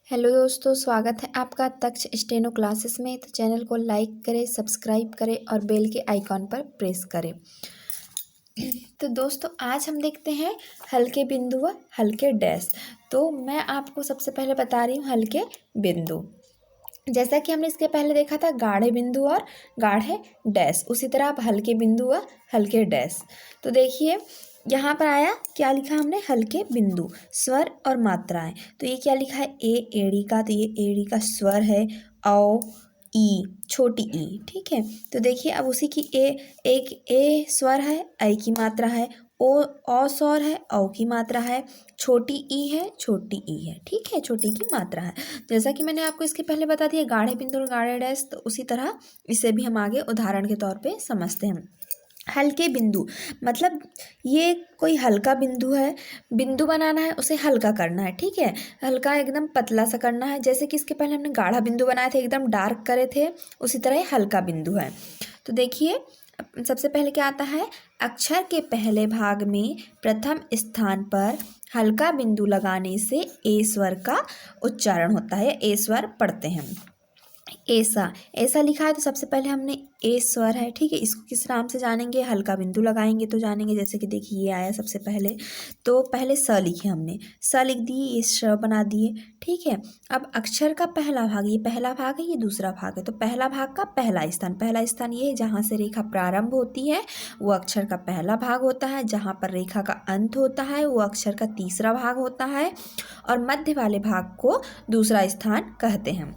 Hello दोस्तों, स्वागत है आपका तक्ष स्टेनो क्लासेस में। तो चैनल को लाइक करें, सब्सक्राइब करें और बेल के आइकॉन पर प्रेस करें। तो दोस्तों आज हम देखते हैं हल्के बिंदु व हल्के डैश। तो मैं आपको सबसे पहले बता रही हूँ हल्के बिंदु। जैसा कि हमने इसके पहले देखा था गाढ़े बिंदु और गाढ़े डैश, उसी तरह आप हल्के बिंदु व हल्के डैश। तो देखिए यहाँ पर आया क्या लिखा हमने, हल्के बिंदु, स्वर और मात्राएं। तो ये क्या लिखा है, ए एड़ी का, तो ये एड़ी का स्वर है, औ ई छोटी ई, ठीक है। तो देखिए अब उसी की एक ए स्वर है, ऐ की मात्रा है, ओ स्वर है, औ की मात्रा है, छोटी ई है, छोटी ई है, ठीक है, छोटी की मात्रा है। जैसा कि मैंने आपको इसके पहले बता दिया गाढ़े बिंदु और गाढ़े डैश, तो उसी तरह इसे भी हम आगे उदाहरण के तौर पे समझते हैं। हल्के बिंदु मतलब ये कोई हल्का बिंदु है, बिंदु बनाना है, उसे हल्का करना है, ठीक है, हल्का एकदम पतला सा करना है। जैसे कि इसके पहले हमने गाढ़ा बिंदु बनाए थे, एकदम डार्क करे थे, उसी तरह ये हल्का बिंदु है। तो देखिए सबसे पहले क्या आता है, अक्षर के पहले भाग में प्रथम स्थान पर हल्का बिंदु लगाने से ए स्वर का उच्चारण होता है, ए स्वर पढ़ते हैं। ऐसा ऐसा लिखा है तो सबसे पहले हमने ए स्वर है, ठीक है, इसको किस नाम से जानेंगे, हल्का बिंदु लगाएंगे तो जानेंगे। जैसे कि देखिए ये आया सबसे पहले, तो पहले स लिखे हमने, स लिख दिए, ये श बना दिए, ठीक है। अब अक्षर का पहला भाग, ये पहला भाग है, ये दूसरा भाग है, तो पहला भाग का पहला स्थान ये है जहाँ से रेखा प्रारंभ होती है, वो अक्षर का पहला भाग होता है। जहाँ पर रेखा का अंत होता है वो अक्षर का तीसरा भाग होता है, और मध्य वाले भाग को दूसरा स्थान कहते हैं।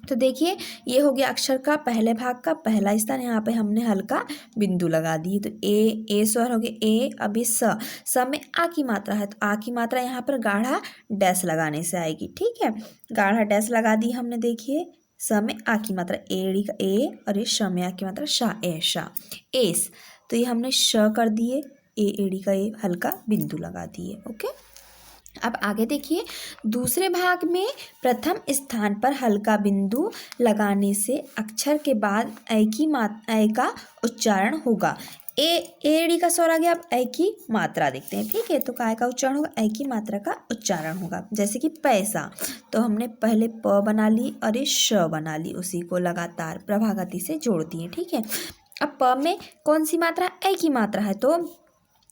तो देखिए ये हो गया अक्षर का पहले भाग का पहला स्थान, यहाँ पे हमने हल्का बिंदु लगा दिए। तो ए स्वर हो गया ए। अब ये स में आ की मात्रा है, तो आ की मात्रा यहाँ पर गाढ़ा डैश लगाने से आएगी, ठीक है, गाढ़ा डैश लगा दी हमने। देखिए स में आ की मात्रा एड़ी का ए, और ये श में आ की मात्रा शा, ए शा, एस। तो ये हमने श कर दिए, ए एड़ी का ए, हल्का बिंदु लगा दिए, ओके। अब आगे देखिए दूसरे भाग में प्रथम स्थान पर हल्का बिंदु लगाने से अक्षर के बाद ऐ का उच्चारण होगा। एड़ी का स्वर आ गया। अब ऐ की मात्रा देखते हैं, ठीक है, तो काय का उच्चारण होगा, ऐ की मात्रा का उच्चारण होगा। जैसे कि पैसा, तो हमने पहले प बना ली और ये श बना ली, उसी को लगातार प्रभागति से जोड़ दिए, ठीक है। अब प में कौन सी मात्रा, ऐ की मात्रा है, तो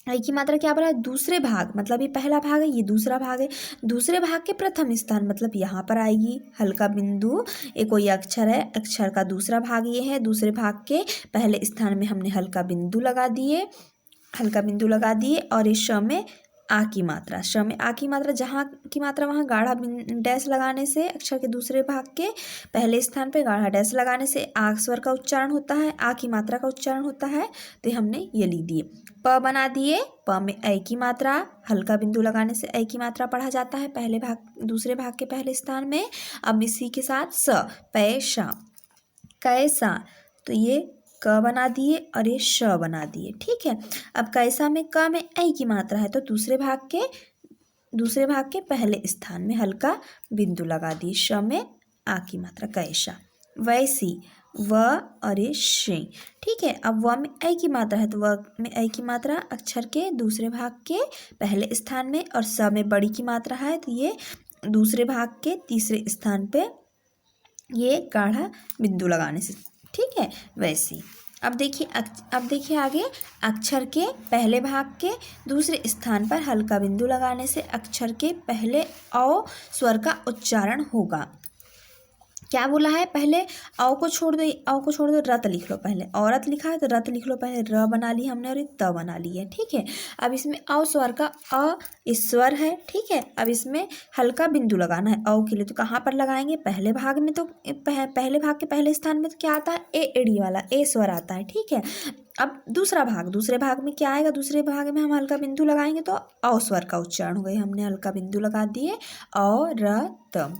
ऐ की मात्रा क्या बोला है, दूसरे भाग, मतलब ये पहला भाग है, ये दूसरा भाग है, दूसरे भाग के प्रथम स्थान मतलब यहाँ पर आएगी हल्का बिंदु। ये कोई अक्षर है, अक्षर का दूसरा भाग ये है, दूसरे भाग के पहले स्थान में हमने हल्का बिंदु लगा दिए, हल्का बिंदु लगा दिए। और इस श में आ की मात्रा, श में आ की मात्रा, जहाँ की मात्रा वहाँ गाढ़ा डैश लगाने से अक्षर के दूसरे भाग के पहले स्थान पे गाढ़ा डैश लगाने से आ स्वर का उच्चारण होता है, आ की मात्रा का उच्चारण होता है। तो हमने ये लिख दिए, प बना दिए, प में ऐ की मात्रा, हल्का बिंदु लगाने से ऐ की मात्रा पढ़ा जाता है पहले भाग दूसरे भाग के पहले स्थान में। अब इसी के साथ स, पैसा, कैसा, तो ये क बना दिए और ये श बना दिए, ठीक है। अब कैसा में क में ऐ की मात्रा है, तो दूसरे भाग के पहले स्थान में हल्का बिंदु लगा दिए, श में आ की मात्रा, कैसा, वैसी, व और ये श, ठीक है। अब व में ऐ की मात्रा है, तो व में ऐ की मात्रा अक्षर के दूसरे भाग के पहले स्थान में, और स में बड़ी की मात्रा है, तो ये दूसरे भाग के तीसरे स्थान पे ये गाढ़ा बिंदु लगाने से, ठीक है, वैसी। अब देखिए आगे अक्षर के पहले भाग के दूसरे स्थान पर हल्का बिंदु लगाने से अक्षर के पहले औ स्वर का उच्चारण होगा। क्या बोला है, पहले औ को छोड़ दो, औ को छोड़ दो, रत लिख लो, पहले औरत लिखा है तो रत लिख लो, पहले र बना ली हमने और ये त बना ली है, ठीक है। अब इसमें औ स्वर का अ स्वर है, ठीक है। अब इसमें हल्का बिंदु लगाना है औ के लिए, तो कहाँ पर लगाएंगे, पहले भाग में, तो पहले भाग के पहले स्थान में तो क्या आता है, ए एड़ी वाला ए स्वर आता है, ठीक है। अब दूसरे भाग में क्या आएगा, दूसरे भाग में हम हल्का बिंदु लगाएंगे तो औ स्वर का उच्चारण हो गया, हमने हल्का बिंदु लगा दिए, औरत।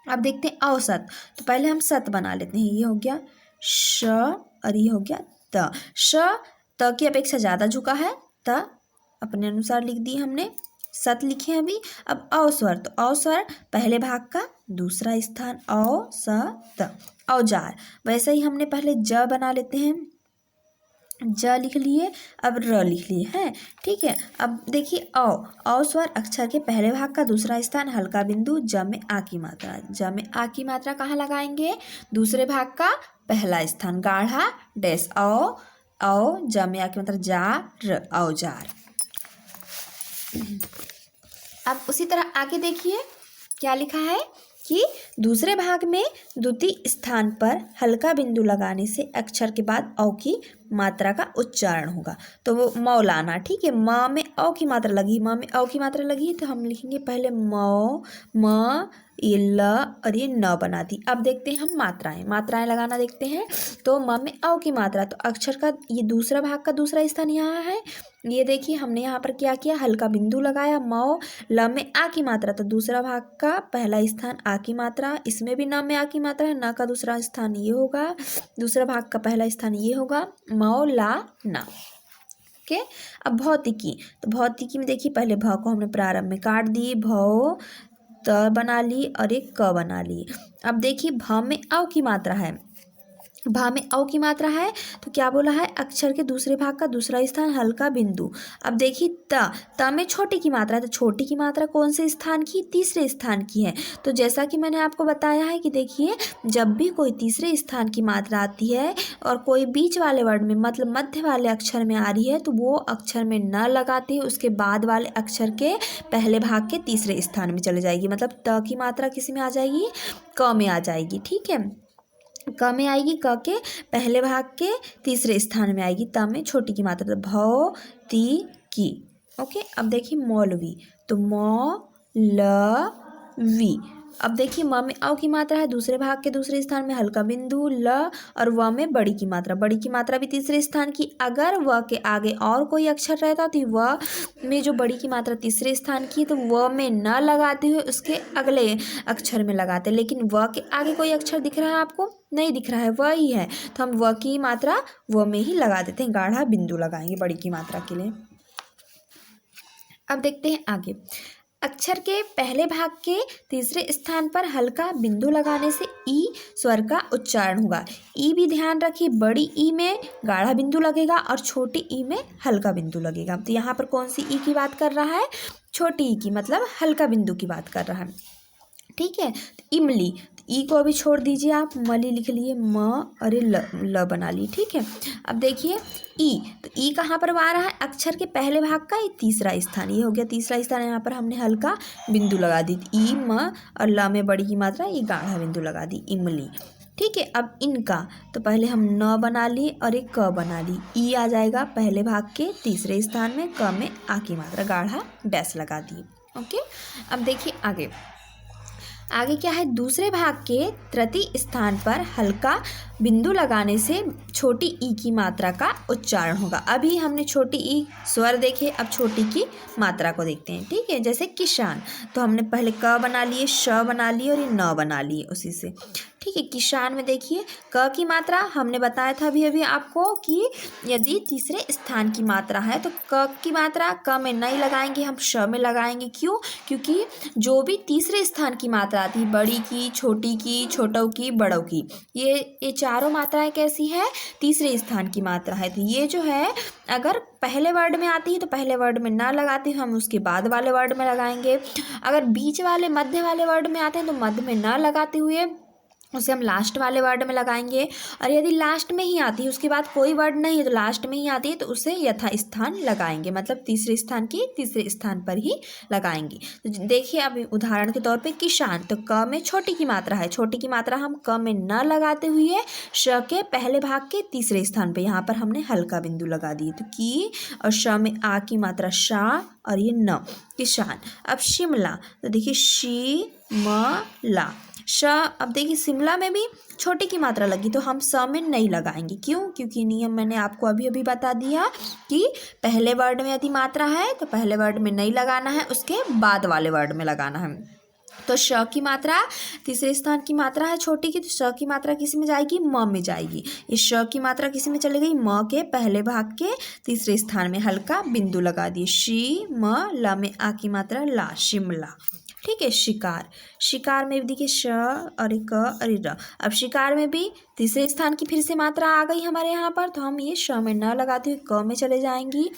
अब देखते हैं औसत, तो पहले हम सत बना लेते हैं, ये हो गया श और ये हो गया त। श त की अपेक्षा ज़्यादा झुका है, त अपने अनुसार लिख दी हमने, सत लिखे अभी। अब औ स्वर, तो औ स्वर पहले भाग का दूसरा स्थान, औ स त, औजार। वैसे ही हमने पहले ज बना लेते हैं, ज लिख लिए, अब र लिख लिए हैं। ठीक है, अब देखिए औ स्वर अक्षर के पहले भाग का दूसरा स्थान हल्का बिंदु, ज में आ की मात्रा। ज में आ की मात्रा कहाँ लगाएंगे? दूसरे भाग का पहला स्थान, गाढ़ा डैश औ ज में आ की मात्रा जार, औजार। अब उसी तरह आगे देखिए क्या लिखा है कि दूसरे भाग में द्वितीय स्थान पर हल्का बिंदु लगाने से अक्षर के बाद औ की मात्रा का उच्चारण होगा। तो वो मौलाना, ठीक है, म में औ की मात्रा लगी, म में औ की मात्रा लगी तो हम लिखेंगे पहले मौ, म, ये ल और ये न बना दी। अब देखते हैं हम मात्राएं लगाना देखते हैं। तो म में औ की मात्रा, तो अक्षर का ये दूसरा भाग का दूसरा स्थान यहाँ है। ये देखिए हमने यहाँ पर क्या किया, हल्का बिंदु लगाया। मौ, ल में आ की मात्रा, तो दूसरा भाग का पहला स्थान आ की मात्रा, इसमें भी न में आ की मात्रा है, न का दूसरा स्थान ये होगा, दूसरा भाग का पहला स्थान ये होगा, मौलाना। ओके, अब भौतिकी, तो भौतिकी में देखिए पहले भ को हमने प्रारंभ में काट दिए, भौ त बना ली और एक क बना ली। अब देखिए भ में औ की मात्रा है, भा में औ की मात्रा है तो क्या बोला है, अक्षर के दूसरे भाग का दूसरा स्थान हल्का बिंदु। अब देखिए त में छोटी की मात्रा है, तो छोटी की मात्रा कौन से स्थान की, तीसरे स्थान की है। तो जैसा कि मैंने आपको बताया है कि देखिए जब भी कोई तीसरे स्थान की मात्रा आती है और कोई बीच वाले वर्ड में मतलब मध्य वाले अक्षर में आ रही है तो वो अक्षर में न लगाते ही उसके बाद वाले अक्षर के पहले भाग के तीसरे स्थान में चले जाएगी। मतलब त की मात्रा किस में आ जाएगी, क में आ जाएगी। ठीक है, क में आएगी, क के पहले भाग के तीसरे स्थान में आएगी। त में छोटी की मात्रा, तो भौ ती की। ओके, अब देखिए मौलवी, तो मौ ल वी। अब देखिए म में औ की मात्रा है, दूसरे भाग के दूसरे स्थान में हल्का बिंदु, ल और व में बड़ी की मात्रा, बड़ी की मात्रा भी तीसरे स्थान की। अगर व के आगे और कोई अक्षर रहता तो व में जो बड़ी की मात्रा तीसरे स्थान की, तो व में न लगाते हुए उसके अगले अक्षर में लगाते। लेकिन व के आगे कोई अक्षर दिख रहा है आपको, नहीं दिख रहा है, व ही है, तो हम व की मात्रा व में ही लगा देते हैं, गाढ़ा बिंदु लगाएंगे बड़ी की मात्रा के लिए। अब देखते हैं आगे, अक्षर के पहले भाग के तीसरे स्थान पर हल्का बिंदु लगाने से ई स्वर का उच्चारण होगा। ई भी ध्यान रखिए, बड़ी ई में गाढ़ा बिंदु लगेगा और छोटी ई में हल्का बिंदु लगेगा। तो यहाँ पर कौन सी ई की बात कर रहा है, छोटी ई की, मतलब हल्का बिंदु की बात कर रहा है। ठीक है, इमली, ई को अभी छोड़ दीजिए, आप मली लिख लिए, म और ल बना ली। ठीक है, अब देखिए ई, तो ई कहाँ पर आ रहा है, अक्षर के पहले भाग का ये तीसरा स्थान, ये हो गया तीसरा स्थान। यहाँ पर हमने हल्का बिंदु लगा दी, ई म और ल में बड़ी की मात्रा, ये गाढ़ा बिंदु लगा दी, इमली। ठीक है, अब इनका, तो पहले हम न बना ली और एक क बना ली, ई आ जाएगा पहले भाग के तीसरे स्थान में, क में आ की मात्रा, गाढ़ा डैश लगा दी। ओके, अब देखिए आगे क्या है, दूसरे भाग के तृतीय स्थान पर हल्का बिंदु लगाने से छोटी ई की मात्रा का उच्चारण होगा। अभी हमने छोटी ई स्वर देखे, अब छोटी की मात्रा को देखते हैं। ठीक है, जैसे किसान, तो हमने पहले क बना लिए, श बना लिए और ये न बना लिए उसी से। ठीक है, किसान में देखिए क की मात्रा हमने बताया था अभी आपको कि यदि तीसरे स्थान की मात्रा है तो क की मात्रा क में नहीं लगाएंगे, हम श में लगाएंगे। क्यों? क्योंकि जो भी तीसरे स्थान की मात्रा आती है, बड़ी की, छोटी की, छोटों की, बड़ों की, ये चारों मात्राएं कैसी है, तीसरे स्थान की मात्रा है। तो ये जो है अगर पहले वर्ड में आती है तो पहले वर्ड में ना लगाते हम उसके बाद वाले वर्ड में लगाएंगे। अगर बीच वाले मध्य वाले वर्ड में आते हैं तो मध्य में ना लगाते हुए उसे हम लास्ट वाले वर्ड में लगाएंगे। और यदि लास्ट में ही आती है, उसके बाद कोई वर्ड नहीं है तो लास्ट में ही आती है, तो उसे यथा स्थान लगाएंगे, मतलब तीसरे स्थान की तीसरे स्थान पर ही लगाएंगे। तो देखिए अब उदाहरण के तौर पे किसान, तो क में छोटी की मात्रा है, छोटी की मात्रा हम क में न लगाते हुए श के पहले भाग के तीसरे स्थान पे यहाँ पर हमने हल्का बिंदु लगा दिए, तो की और श में आ की मात्रा शा और ये न, किसान। अब शिमला, तो देखिए शी म ला, श। अब देखिए शिमला में भी छोटी की मात्रा लगी तो हम स में नहीं लगाएंगे। क्यों? क्योंकि नियम मैंने आपको अभी बता दिया कि पहले वर्ड में यदि मात्रा है तो पहले वर्ड में नहीं लगाना है, उसके बाद वाले वर्ड में लगाना है। तो श की मात्रा तीसरे स्थान की मात्रा है छोटी की, तो श की मात्रा किस में जाएगी, म में जाएगी। ये श की मात्रा किस में चली गई, म के पहले भाग के तीसरे स्थान में हल्का बिंदु लगा दिए, शी म ला में आ की मात्रा ला, शिमला। ठीक है। शिकार, शिकार में भी देखिए श और एक क और एक र। अब शिकार में भी तीसरे स्थान की फिर से मात्रा आ गई हमारे यहाँ पर, तो हम ये श में न लगाते हुए क में चले जाएंगी।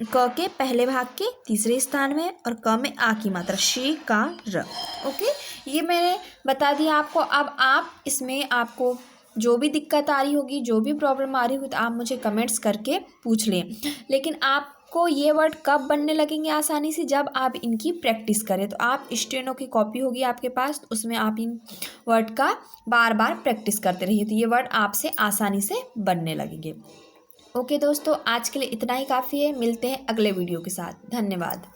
क के पहले भाग के तीसरे स्थान में और क में आ की मात्रा शिकार। ओके, ये मैंने बता दिया आपको। अब आप इसमें आपको जो भी दिक्कत आ रही होगी, जो भी प्रॉब्लम आ रही होगी, तो आप मुझे कमेंट्स करके पूछ लें। लेकिन आपको ये वर्ड कब बनने लगेंगे आसानी से, जब आप इनकी प्रैक्टिस करें। तो आप स्टेनो की कॉपी होगी आपके पास, तो उसमें आप इन वर्ड का बार बार प्रैक्टिस करते रहिए, तो ये वर्ड आपसे आसानी से बनने लगेंगे। ओके दोस्तों, आज के लिए इतना ही काफ़ी है। मिलते हैं अगले वीडियो के साथ। धन्यवाद।